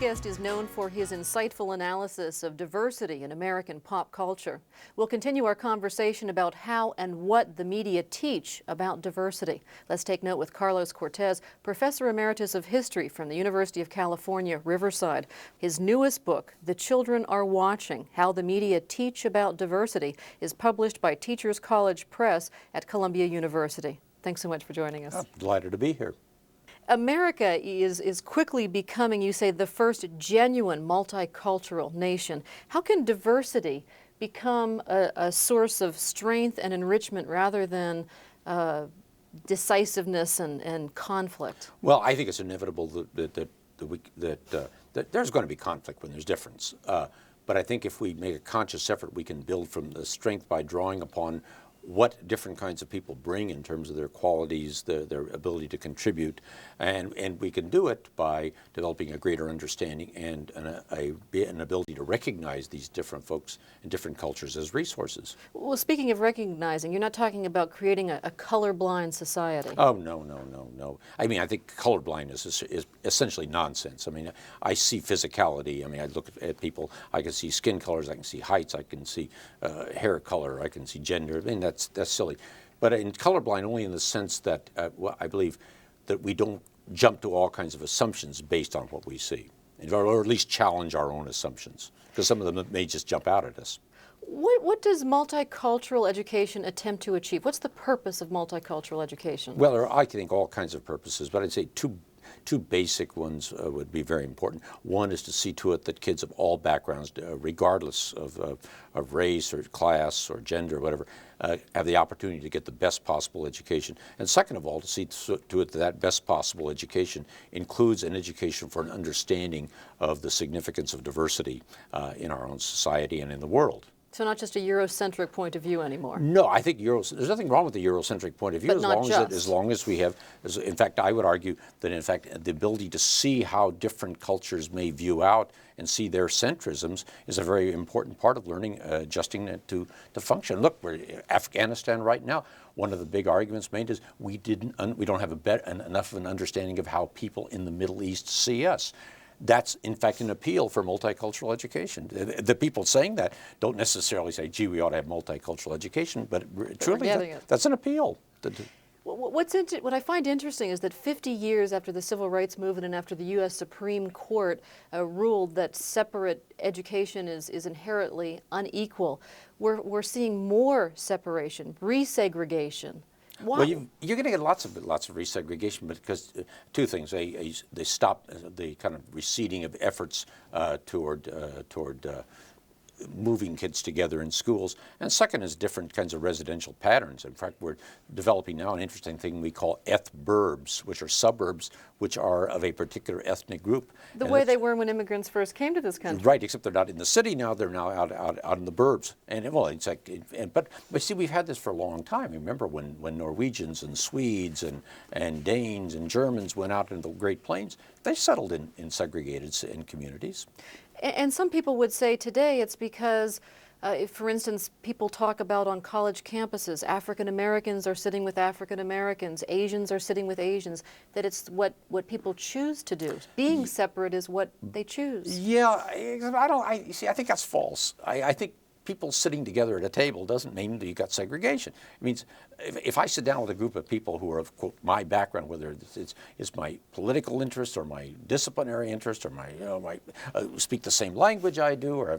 guest is known for his insightful analysis of diversity in American pop culture. We'll continue our conversation about how and what the media teach about diversity. Let's take note with Carlos Cortes, Professor Emeritus of History from the University of California, Riverside. His newest book, The Children Are Watching: How the Media Teach About Diversity, is published by Teachers College Press at Columbia University. Thanks so much for joining us. I'm delighted to be here. America is quickly becoming, you say, the first genuine multicultural nation. How can diversity become a source of strength and enrichment rather than decisiveness and conflict? Well, I think it's inevitable that there's going to be conflict when there's difference. But I think if we make a conscious effort, we can build from the strength by drawing upon what different kinds of people bring in terms of their qualities, their ability to contribute, and we can do it by developing a greater understanding and an ability to recognize these different folks and different cultures as resources. Well, speaking of recognizing, you're not talking about creating a colorblind society. Oh, no. I mean, I think colorblindness is essentially nonsense. I mean, I see physicality. I mean, I look at people, I can see skin colors, I can see heights, I can see hair color, I can see gender. I mean, that's silly. But in colorblind only in the sense that I believe that we don't jump to all kinds of assumptions based on what we see, or at least challenge our own assumptions, because some of them may just jump out at us. What does multicultural education attempt to achieve? What's the purpose of multicultural education? Well, there are, I think, all kinds of purposes, but I'd say two basic ones would be very important. One is to see to it that kids of all backgrounds, regardless of race or class or gender or whatever, have the opportunity to get the best possible education. And second of all, to see to it that that best possible education includes an education for an understanding of the significance of diversity in our own society and in the world. So not just a Eurocentric point of view anymore. No, I think there's nothing wrong with the Eurocentric point of view, but as long as we have, in fact, I would argue that in fact the ability to see how different cultures may view out and see their centrisms is a very important part of learning, adjusting it to function. Look, we're in Afghanistan right now. One of the big arguments made is we don't have enough of an understanding of how people in the Middle East see us. That's, in fact, an appeal for multicultural education. The people saying that don't necessarily say, gee, we ought to have multicultural education, but truly that's an appeal. What I find interesting is that 50 years after the Civil Rights Movement and after the U.S. Supreme Court ruled that separate education is inherently unequal, we're seeing more separation, resegregation. Why? Well, you're going to get lots of resegregation, because two things: they stop the kind of receding of efforts toward moving kids together in schools, and second is different kinds of residential patterns. In fact, we're developing now an interesting thing we call ethburbs, which are suburbs which are of a particular ethnic group. The way they were when immigrants first came to this country. Right, except they're not in the city now, they're now out in the burbs. And well, it's like, but see, we've had this for a long time. Remember when Norwegians and Swedes and Danes and Germans went out into the Great Plains, they settled in segregated communities. And some people would say today it's because, if, for instance, people talk about on college campuses, African Americans are sitting with African Americans, Asians are sitting with Asians, that it's what people choose to do. Being separate is what they choose. Yeah, I think that's false. I think people sitting together at a table doesn't mean that you've got segregation. It means if I sit down with a group of people who are of, quote, my background, whether it's my political interest or my disciplinary interest or my speak the same language I do, or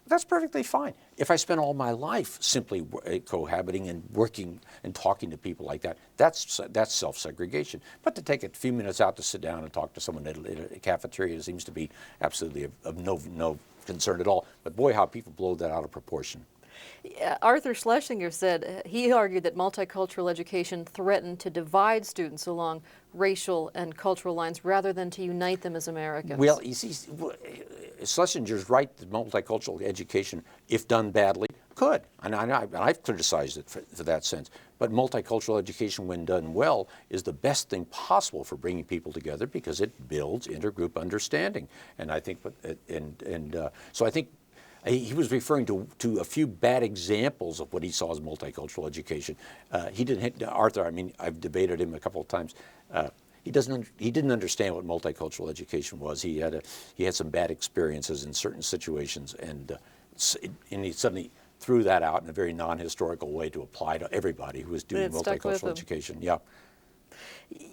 that's perfectly fine. If I spend all my life simply cohabiting and working and talking to people like that, that's self-segregation. But to take a few minutes out to sit down and talk to someone at a cafeteria seems to be absolutely of no concern at all. But boy, how people blow that out of proportion. Arthur Schlesinger said, he argued that multicultural education threatened to divide students along racial and cultural lines rather than to unite them as Americans. Well, you see, Schlesinger's right that multicultural education, if done badly, could. And I've criticized it for that sense. But multicultural education, when done well, is the best thing possible for bringing people together because it builds intergroup understanding. And I think, so I think he was referring to a few bad examples of what he saw as multicultural education. He didn't hit Arthur. I mean, I've debated him a couple of times. he didn't understand what multicultural education was. He had some bad experiences in certain situations, and he suddenly threw that out in a very non-historical way to apply to everybody who was doing multicultural education. Yeah.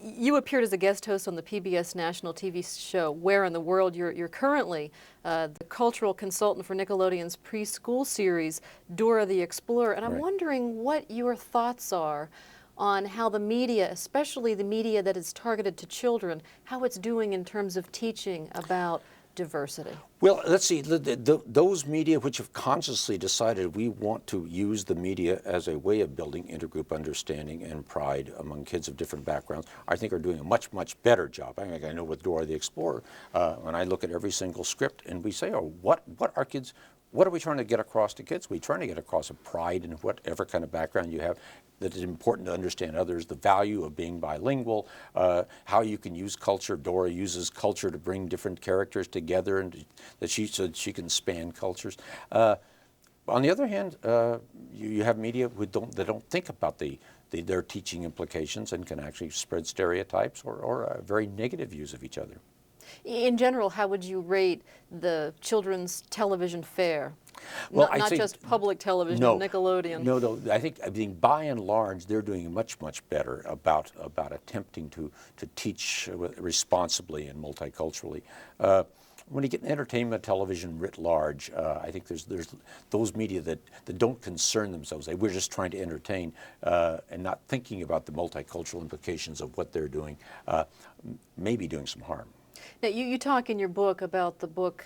You appeared as a guest host on the PBS national TV show Where in the World. You're currently the cultural consultant for Nickelodeon's preschool series Dora the Explorer, and I'm wondering what your thoughts are on how the media, especially the media that is targeted to children, how it's doing in terms of teaching about diversity. Well, let's see, those media which have consciously decided we want to use the media as a way of building intergroup understanding and pride among kids of different backgrounds, I think are doing a much, much better job. I know with Dora the Explorer, when I look at every single script and we say, oh, what are we trying to get across to kids? We're trying to get across a pride in whatever kind of background you have, that it's important to understand others, the value of being bilingual, how you can use culture. Dora uses culture to bring different characters together, and so that she can span cultures. On the other hand, you have media that don't think about their teaching implications and can actually spread stereotypes or very negative views of each other. In general, how would you rate the children's television fare? Well, not just public television, Nickelodeon. No, I think by and large they're doing much, much better about attempting to teach responsibly and multiculturally. When you get entertainment television writ large, I think there's those media that don't concern themselves. We're just trying to entertain and not thinking about the multicultural implications of what they're doing, maybe doing some harm. Now, you talk in your book about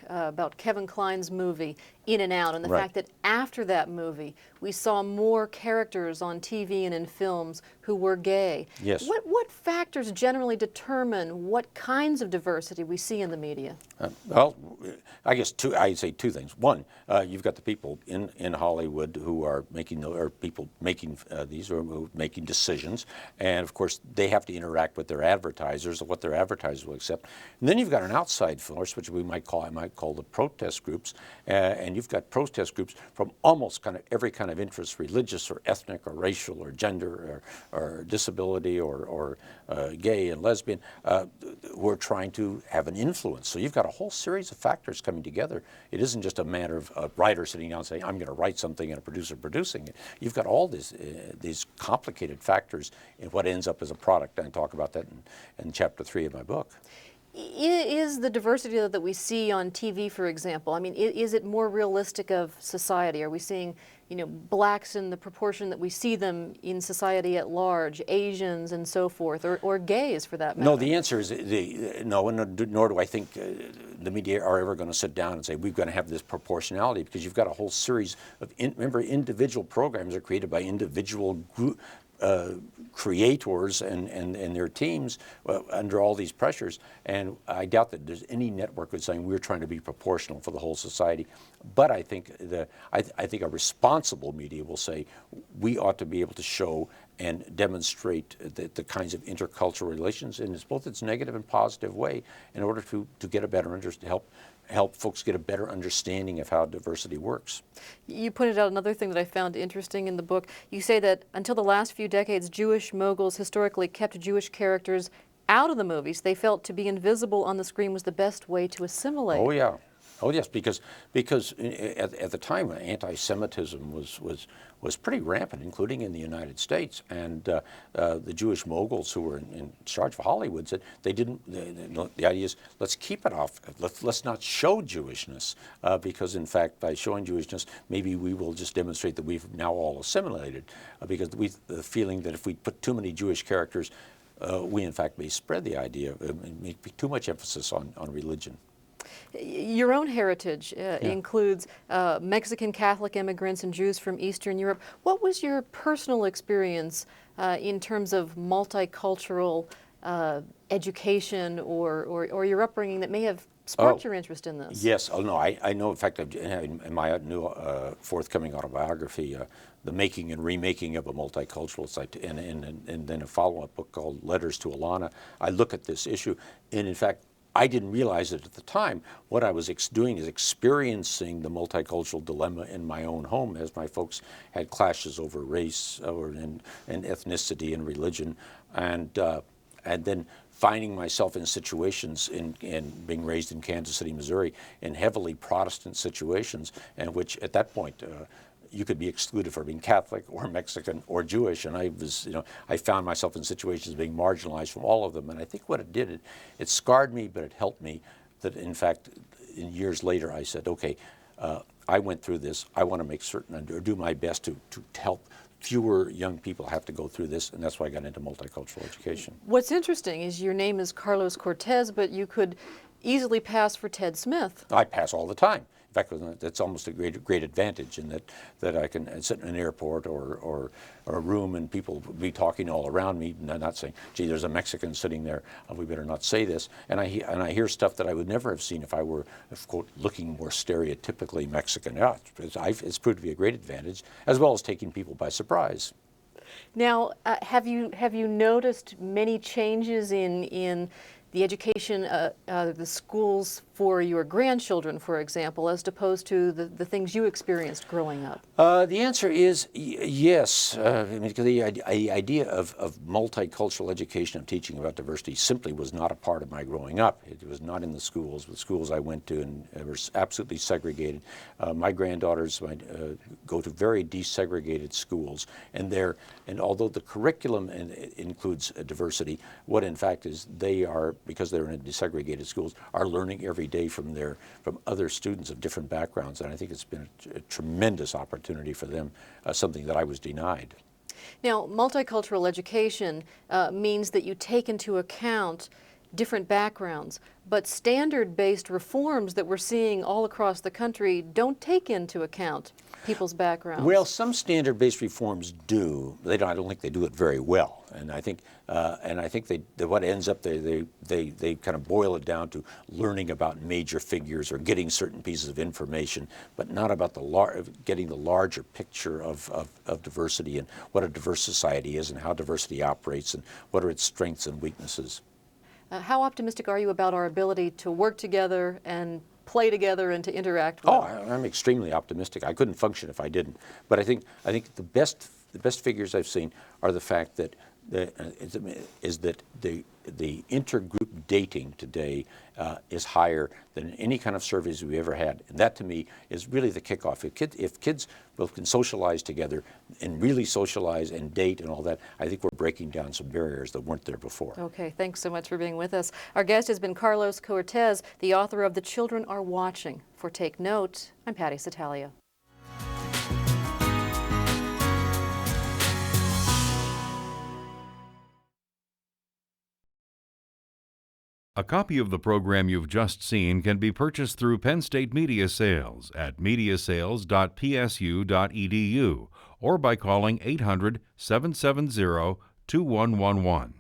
about Kevin Kline's movie, In and Out, and the fact that after that movie, we saw more characters on TV and in films who were gay. Yes. What factors generally determine what kinds of diversity we see in the media? Well, I guess I'd say two things. One, you've got the people in Hollywood who are making making decisions, and of course they have to interact with their advertisers and what their advertisers will accept. And then you've got an outside force, which I might call the protest groups, and you've got protest groups from almost kind of every kind of interest, religious or ethnic or racial or gender or disability or gay and lesbian, who are trying to have an influence. So you've got a whole series of factors coming together. It isn't just a matter of a writer sitting down and saying, I'm going to write something and a producer producing it. You've got all these complicated factors in what ends up as a product. And I talk about that in chapter 3 of my book. Is the diversity that we see on TV, for example, I mean, is it more realistic of society? Are we seeing, blacks in the proportion that we see them in society at large, Asians and so forth, or gays for that matter? No, the answer is no, nor do I think the media are ever going to sit down and say, we're going to have this proportionality, because you've got a whole series of, remember, individual programs are created by individual creators and their teams under all these pressures, and I doubt that there's any network that's saying we're trying to be proportional for the whole society. But I think I think a responsible media will say we ought to be able to show and demonstrate the kinds of intercultural relations in both its negative and positive way in order to get a better understanding, help folks get a better understanding of how diversity works. You pointed out another thing that I found interesting in the book. You say that until the last few decades, Jewish moguls historically kept Jewish characters out of the movies. They felt to be invisible on the screen was the best way to assimilate. Oh yeah. Oh yes, because at the time anti-Semitism was pretty rampant, including in the United States, and the Jewish moguls who were in charge of Hollywood said they didn't. The idea is let's keep it off. Let's not show Jewishness, because in fact by showing Jewishness maybe we will just demonstrate that we've now all assimilated, because the feeling that if we put too many Jewish characters, we in fact may spread the idea of make too much emphasis on religion. Your own heritage includes Mexican Catholic immigrants and Jews from Eastern Europe. What was your personal experience in terms of multicultural education or your upbringing that may have sparked your interest in this? Yes. Oh, no, I know. In fact, in my new forthcoming autobiography, The Making and Remaking of a Multicultural Site, and then a follow-up book called Letters to Alana, I look at this issue, and in fact, I didn't realize it at the time. What I was doing is experiencing the multicultural dilemma in my own home as my folks had clashes over race and ethnicity and religion. And and then finding myself in situations in being raised in Kansas City, Missouri, in heavily Protestant situations, in which at that point you could be excluded for being Catholic or Mexican or Jewish, and I was, I found myself in situations being marginalized from all of them. And I think what it did, it scarred me, but it helped me. That in fact, in years later, I said, okay, I went through this. I want to make certain or do my best to help fewer young people have to go through this, and that's why I got into multicultural education. What's interesting is your name is Carlos Cortes, but you could easily pass for Ted Smith. I pass all the time. In fact, that's almost a great advantage in that I can sit in an airport or a room and people will be talking all around me, not saying, gee, there's a Mexican sitting there, we better not say this. And I hear stuff that I would never have seen if I were, quote, looking more stereotypically Mexican. Yeah, it's proved to be a great advantage, as well as taking people by surprise. Now, have you noticed many changes in the education, the schools for your grandchildren, for example, as opposed to the things you experienced growing up? The answer is yes. The idea of multicultural education, of teaching about diversity, simply was not a part of my growing up. It was not in the schools. The schools I went to and were absolutely segregated. My granddaughters go to very desegregated schools, and although the curriculum includes diversity, what in fact is they are, because they're in desegregated schools, are learning every day from other students of different backgrounds, and I think it's been a tremendous opportunity for them, something that I was denied. Now, multicultural education means that you take into account different backgrounds, but standard-based reforms that we're seeing all across the country don't take into account people's backgrounds. Well, some standard-based reforms do. I don't think they do it very well, and I think what ends up they kind of boil it down to learning about major figures or getting certain pieces of information, but not about getting the larger picture of diversity and what a diverse society is and how diversity operates and what are its strengths and weaknesses. How optimistic are you about our ability to work together and play together and to interact well? Oh, I'm extremely optimistic. I couldn't function if I didn't. But I think the best figures I've seen are the fact that the intergroup dating today is higher than any kind of surveys we ever had, and that to me is really the kickoff. If kids both can socialize together and really socialize and date and all that, I think we're breaking down some barriers that weren't there before. Okay, thanks so much for being with us. Our guest has been Carlos Cortes, the author of The Children Are Watching. For Take Note, I'm Patty Satalia. A copy of the program you've just seen can be purchased through Penn State Media Sales at mediasales.psu.edu or by calling 800-770-2111.